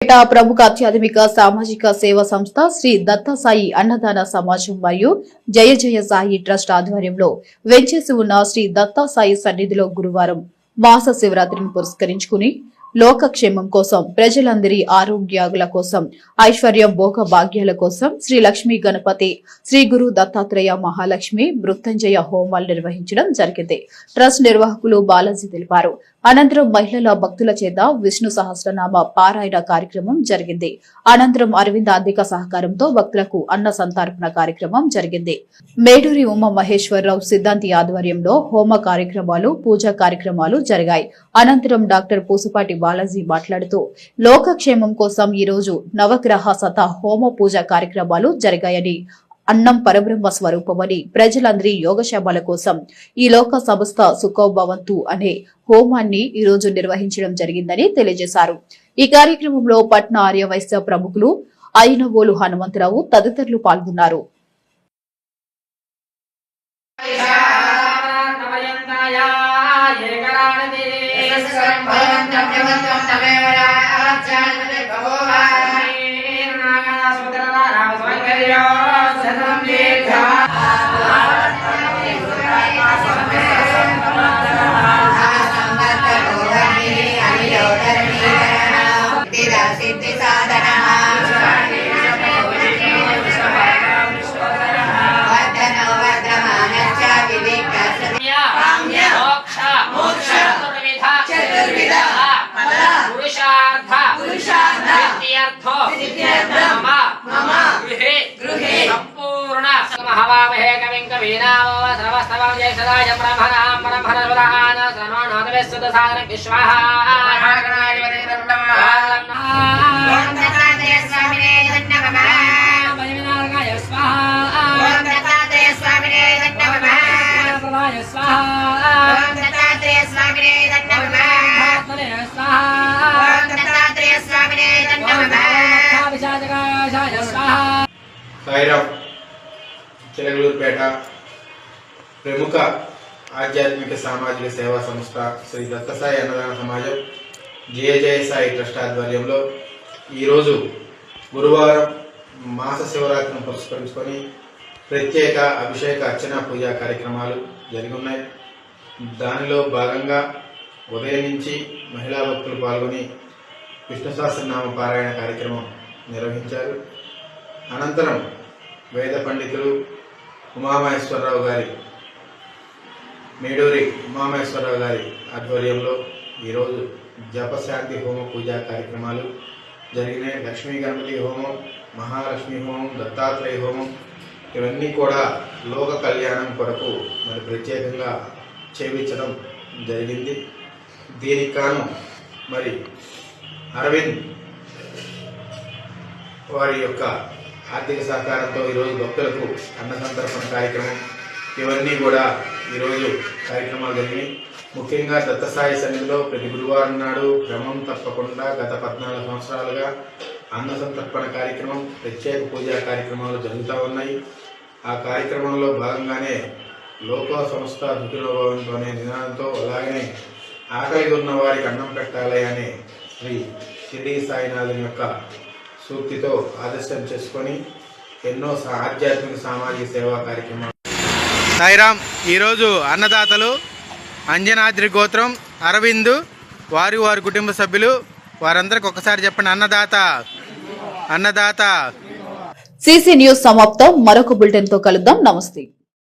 చిలకలూరుపేట ప్రముఖ ఆధ్యాత్మిక సామాజిక సేవా సంస్థ శ్రీ దత్తాసాయి అన్నదాన సమాజం మరియు జయ జయ సాయి ట్రస్ట్ ఆధ్వర్యంలో వెంచేసి ఉన్న శ్రీ దత్తాసాయి సన్నిధిలో గురువారం మాస శివరాత్రిని పురస్కరించుకుని లోకక్షేమం కోసం ప్రజలందరి ఆరోగ్యాల కోసం ఐశ్వర్యం భోగ భాగ్యాల కోసం శ్రీ లక్ష్మీ గణపతి శ్రీ గురు దత్తాత్రేయ మహాలక్ష్మి మృత్యుంజయ హోమాలు నిర్వహించడం జరిగింది. ట్రస్ట్ నిర్వాహకులు బాలాజీ తెలిపారు. అనంతరం మహిళల భక్తుల చేత విష్ణు సహస్రనామ పారాయణ కార్యక్రమం జరిగింది. అనంతరం అరవింద్ ఆర్థిక సహకారంతో భక్తులకు అన్న సంతర్పణ కార్యక్రమం జరిగింది. మేడూరి ఉమా మహేశ్వరరావు సిద్ధాంతి ఆధ్వర్యంలో హోమ కార్యక్రమాలు పూజా కార్యక్రమాలు జరిగాయి. అనంతరం డాక్టర్ పూసపాటి బాలాజీ మాట్లాడుతూ లోకక్షేమం కోసం ఈ రోజు నవగ్రహ సత హోమ పూజ కార్యక్రమాలు జరిగాయని, అన్నం పరబ్రహ్మ స్వరూపమని, ప్రజలందరి యోగక్షేమాల కోసం ఈ లోక సంస్థ సుఖోభవంతు అనే హోమాన్ని ఈ రోజు నిర్వహించడం జరిగిందని తెలియజేశారు. ఈ కార్యక్రమంలో పట్న ఆర్య వైశ్య ప్రముఖులు అయినవోలు హనుమంతరావు తదితరులు పాల్గొన్నారు. సాయిరాం చిలకలూరుపేట ప్రముఖ ఆధ్యాత్మిక సామాజిక సేవా సంస్థ శ్రీ దత్తసాయి అన్నదాన సమాజం జయ జయ సాయి ట్రస్ట్ ఆధ్వర్యంలో ఈరోజు గురువారం మాస శివరాత్రిని పురస్కరించుకొని ప్రత్యేక అభిషేక అర్చన పూజా కార్యక్రమాలు జరిగి ఉన్నాయి. దానిలో భాగంగా ఉదయం నుంచి మహిళా భక్తులు పాల్గొని విష్ణు సహస్రనామ పారాయణ కార్యక్రమం నిర్వహించారు. అనంతరం వేద పండితులు ఉమామహేశ్వరరావు గారి మేడూరి ఉమామహేశ్వరరావు గారి ఆధ్వర్యంలో ఈరోజు జపశాంతి హోమ పూజా కార్యక్రమాలు జరిగినాయి. లక్ష్మీ గణపతి హోమం, మహాలక్ష్మి హోమం, దత్తాత్రేయ హోమం ఇవన్నీ కూడా లోక కళ్యాణం కొరకు మరి ప్రత్యేకంగా చేయించడం జరిగింది. దీనికి కాను మరి అరవింద్ వారి యొక్క ఆర్థిక సహకారంతో ఈరోజు భక్తులకు అన్న సంతర్పణ కార్యక్రమం ఇవన్నీ కూడా ఈరోజు కార్యక్రమాలు జరిగినాయి. ముఖ్యంగా దత్తసాయి సన్నిధిలో ప్రతి గురువారం నాడు క్రమం తప్పకుండా గత 14 సంవత్సరాలుగా అన్న సంతర్పణ కార్యక్రమం, ప్రత్యేక పూజా కార్యక్రమాలు జరుగుతూ ఉన్నాయి. ఆ కార్యక్రమంలో భాగంగానే లోక సంస్థ సుఖినోభవంతో అనే నినాదంతో, అలాగనే ఆకలి ఉన్న వారికి అన్నం పెట్టాలి అనే శ్రీ షిరిడి సాయినాథుని యొక్క సూక్తితో ఆదర్శం చేసుకొని ఎన్నో ఆధ్యాత్మిక సామాజిక సేవా కార్యక్రమాలు. సాయిరాం ఈరోజు అన్నదాతలు అంజనాద్రి గోత్రం అరవింద్ వారి కుటుంబ సభ్యులు వారందరికి ఒకసారి చెప్పండి. అన్నదాత. సిసి న్యూస్ సమాప్తం. మరొక బులెటిన్ తో కలుద్దాం. నమస్తే.